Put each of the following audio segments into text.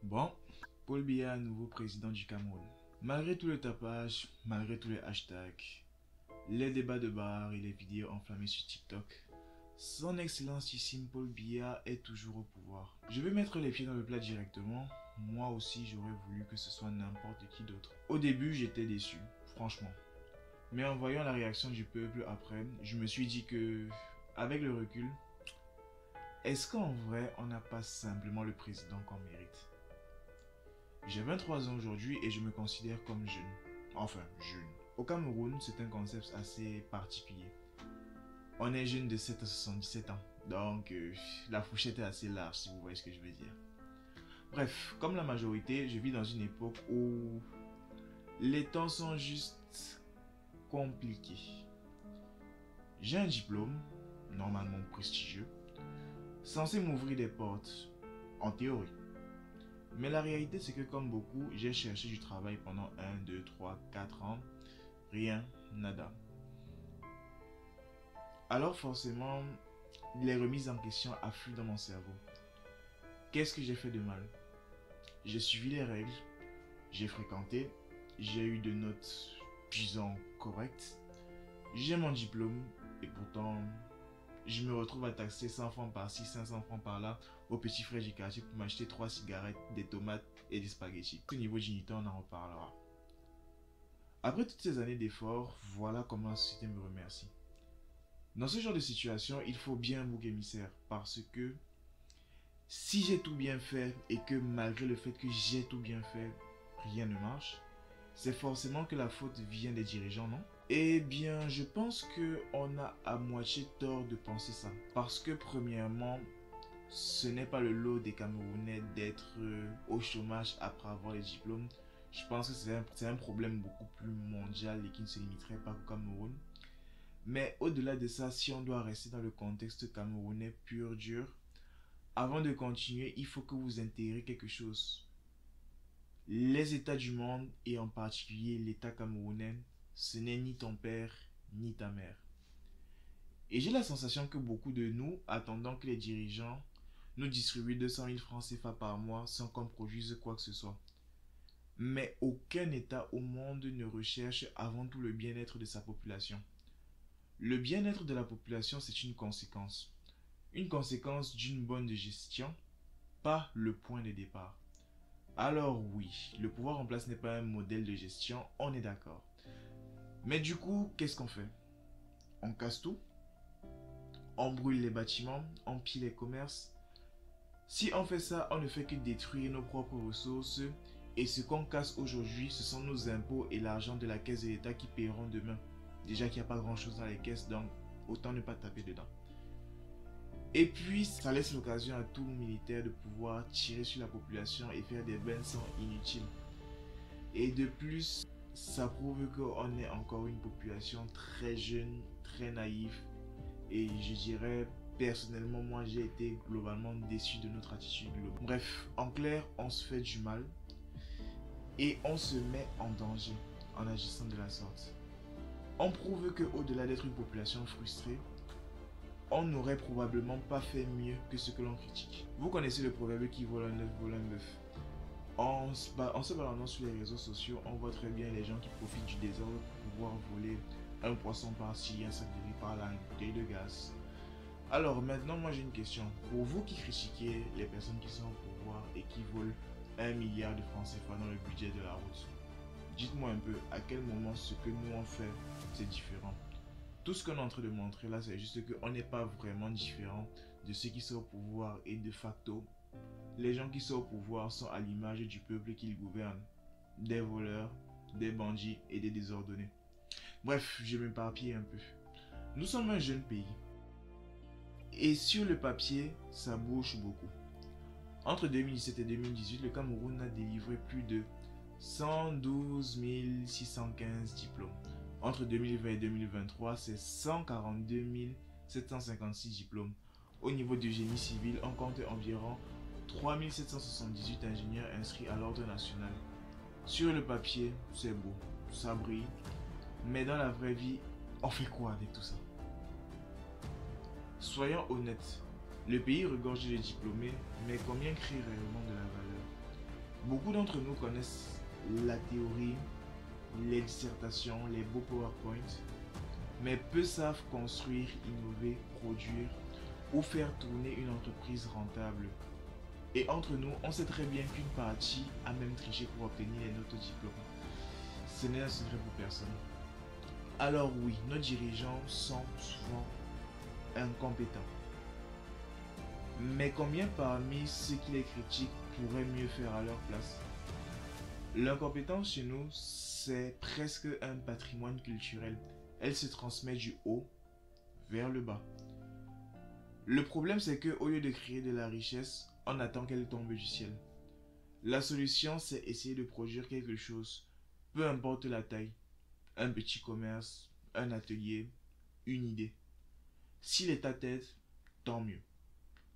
Bon, Paul Biya, nouveau président du Cameroun. Malgré tout le tapage, malgré tous les hashtags, les débats de bar et les vidéos enflammées sur TikTok, son excellentissime Paul Biya est toujours au pouvoir. Je vais mettre les pieds dans le plat directement. Moi aussi, j'aurais voulu que ce soit n'importe qui d'autre. Au début, j'étais déçu, franchement. Mais en voyant la réaction du peuple après, je me suis dit que, avec le recul, est-ce qu'en vrai, on n'a pas simplement le président qu'on mérite? J'ai 23 ans aujourd'hui et je me considère comme jeune. Enfin, jeune. Au Cameroun, c'est un concept assez particulier. On est jeune de 7 à 77 ans. Donc, la fourchette est assez large, si vous voyez ce que je veux dire. Bref, comme la majorité, je vis dans une époque où les temps sont juste compliqués. J'ai un diplôme, normalement prestigieux, censé m'ouvrir des portes, en théorie. Mais la réalité, c'est que comme beaucoup, j'ai cherché du travail pendant 1, 2, 3, 4 ans. Rien, nada. Alors forcément, les remises en question affluent dans mon cerveau. Qu'est-ce que j'ai fait de mal? J'ai suivi les règles, j'ai fréquenté, j'ai eu de notes disons correctes, j'ai mon diplôme et pourtant je me retrouve à taxer 100 francs par-ci, 500 francs par-là au petit frère du quartier pour m'acheter 3 cigarettes, des tomates et des spaghettis. Au niveau dignité, on en reparlera. Après toutes ces années d'efforts, voilà comment la société me remercie. Dans ce genre de situation, il faut bien un bouc émissaire parce que si j'ai tout bien fait et que malgré le fait que j'ai tout bien fait, rien ne marche, c'est forcément que la faute vient des dirigeants, non? Eh bien, je pense que on a à moitié tort de penser ça. Parce que premièrement, ce n'est pas le lot des Camerounais d'être au chômage après avoir les diplômes. Je pense que c'est un problème beaucoup plus mondial et qui ne se limiterait pas au Cameroun. Mais au-delà de ça, si on doit rester dans le contexte camerounais pur dur, avant de continuer, il faut que vous intégrez quelque chose. Les États du monde, et en particulier l'État camerounais, ce n'est ni ton père, ni ta mère. Et j'ai la sensation que beaucoup de nous, attendant que les dirigeants nous distribuent 200 000 francs CFA par mois sans qu'on produise quoi que ce soit. Mais aucun État au monde ne recherche avant tout le bien-être de sa population. Le bien-être de la population, c'est une conséquence. Une conséquence d'une bonne gestion, pas le point de départ. Alors oui, le pouvoir en place n'est pas un modèle de gestion, on est d'accord. Mais du coup, qu'est-ce qu'on fait? On casse tout? On brûle les bâtiments? On pille les commerces? Si on fait ça, on ne fait que détruire nos propres ressources et ce qu'on casse aujourd'hui, ce sont nos impôts et l'argent de la caisse de l'État qui paieront demain. Déjà qu'il n'y a pas grand-chose dans les caisses, donc autant ne pas taper dedans. Et puis, ça laisse l'occasion à tout militaire de pouvoir tirer sur la population et faire des bains de sang inutiles. Et de plus, ça prouve qu'on est encore une population très jeune, très naïve. Et je dirais, personnellement, moi j'ai été globalement déçu de notre attitude globale. Bref, en clair, on se fait du mal et on se met en danger en agissant de la sorte. On prouve qu'au-delà d'être une population frustrée, on n'aurait probablement pas fait mieux que ce que l'on critique. Vous connaissez le proverbe qui vole un œuf, vole un bœuf. En se baladant sur les réseaux sociaux, on voit très bien les gens qui profitent du désordre pour pouvoir voler un poisson par-ci, un sac de riz par-là, une bouteille de gaz. Alors maintenant, moi j'ai une question. Pour vous qui critiquez les personnes qui sont au pouvoir et qui volent 1 milliard de francs CFA dans le budget de la route, dites-moi un peu à quel moment ce que nous on fait, c'est différent. Tout ce qu'on est en train de montrer là, c'est juste qu'on n'est pas vraiment différent de ceux qui sont au pouvoir et de facto, les gens qui sont au pouvoir sont à l'image du peuple qu'ils gouvernent. Des voleurs, des bandits et des désordonnés. Bref, je m'éparpille un peu. Nous sommes un jeune pays. Et sur le papier, ça bouge beaucoup. Entre 2017 et 2018, le Cameroun a délivré plus de 112 615 diplômes. Entre 2020 et 2023, c'est 142 756 diplômes. Au niveau du génie civil, on compte environ 3 778 ingénieurs inscrits à l'ordre national. Sur le papier, c'est beau, ça brille. Mais dans la vraie vie, on fait quoi avec tout ça? Soyons honnêtes, le pays regorge de diplômés, mais combien crient réellement de la valeur? Beaucoup d'entre nous connaissent la théorie, les dissertations, les beaux PowerPoint, mais peu savent construire, innover, produire ou faire tourner une entreprise rentable. Et entre nous, on sait très bien qu'une partie a même triché pour obtenir les notes au diplôme. Ce n'est un secret pour personne. Alors oui, nos dirigeants sont souvent incompétents. Mais combien parmi ceux qui les critiquent pourraient mieux faire à leur place? L'incompétence chez nous, c'est presque un patrimoine culturel. Elle se transmet du haut vers le bas. Le problème, c'est qu'au lieu de créer de la richesse, on attend qu'elle tombe du ciel. La solution, c'est essayer de produire quelque chose, peu importe la taille. Un petit commerce, un atelier, une idée. Si l'État t'aide, tant mieux.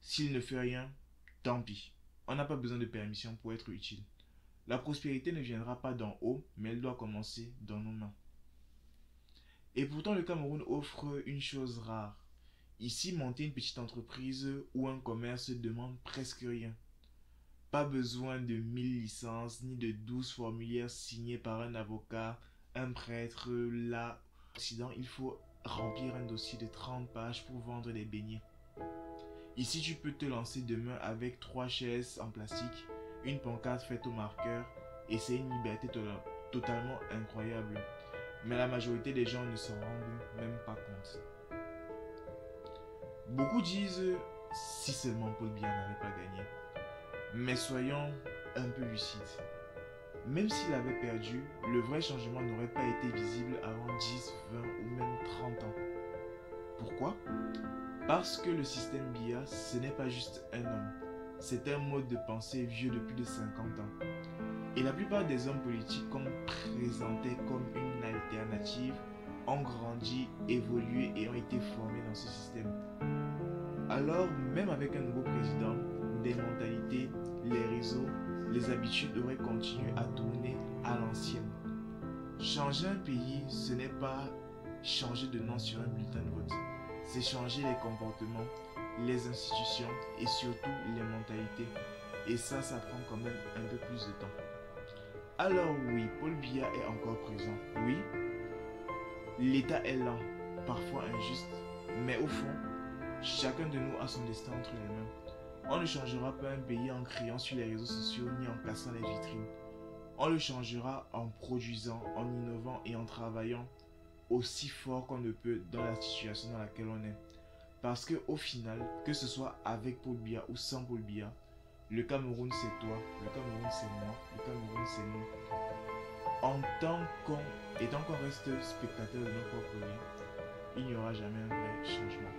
S'il ne fait rien, tant pis. On n'a pas besoin de permission pour être utile. La prospérité ne viendra pas d'en haut, mais elle doit commencer dans nos mains. Et pourtant, le Cameroun offre une chose rare. Ici, monter une petite entreprise ou un commerce demande presque rien. Pas besoin de 1000 licences ni de 12 formulaires signés par un avocat, un prêtre. Là, au Occident, il faut remplir un dossier de 30 pages pour vendre des beignets. Ici, tu peux te lancer demain avec 3 chaises en plastique, une pancarte faite au marqueur, et c'est une liberté totalement incroyable. Mais la majorité des gens ne s'en rendent même pas compte. Beaucoup disent si seulement Paul Biya n'avait pas gagné. Mais soyons un peu lucides. Même s'il avait perdu, le vrai changement n'aurait pas été visible avant 10, 20 ou même 30 ans. Pourquoi? Parce que le système Biya, ce n'est pas juste un homme. C'est un mode de pensée vieux de plus de 50 ans. Et la plupart des hommes politiques qu'on présentait comme une alternative ont grandi, évolué et ont été formés dans ce système. Alors, même avec un nouveau président, des mentalités, les réseaux, les habitudes devraient continuer à tourner à l'ancienne. Changer un pays, ce n'est pas changer de nom sur un bulletin de vote. C'est changer les comportements, les institutions et surtout les mentalités. Et ça prend quand même un peu plus de temps. Alors oui, Paul Biya est encore présent. Oui, l'État est lent, parfois injuste, mais au fond, chacun de nous a son destin entre les mains. On ne changera pas un pays en criant sur les réseaux sociaux ni en cassant les vitrines. On le changera en produisant, en innovant et en travaillant aussi fort qu'on ne peut dans la situation dans laquelle on est. Parce qu'au final, que ce soit avec Paul Biya ou sans Paul Biya, le Cameroun c'est toi, le Cameroun c'est moi, le Cameroun c'est nous. Et tant qu'on reste spectateur de notre propre vie, il n'y aura jamais un vrai changement.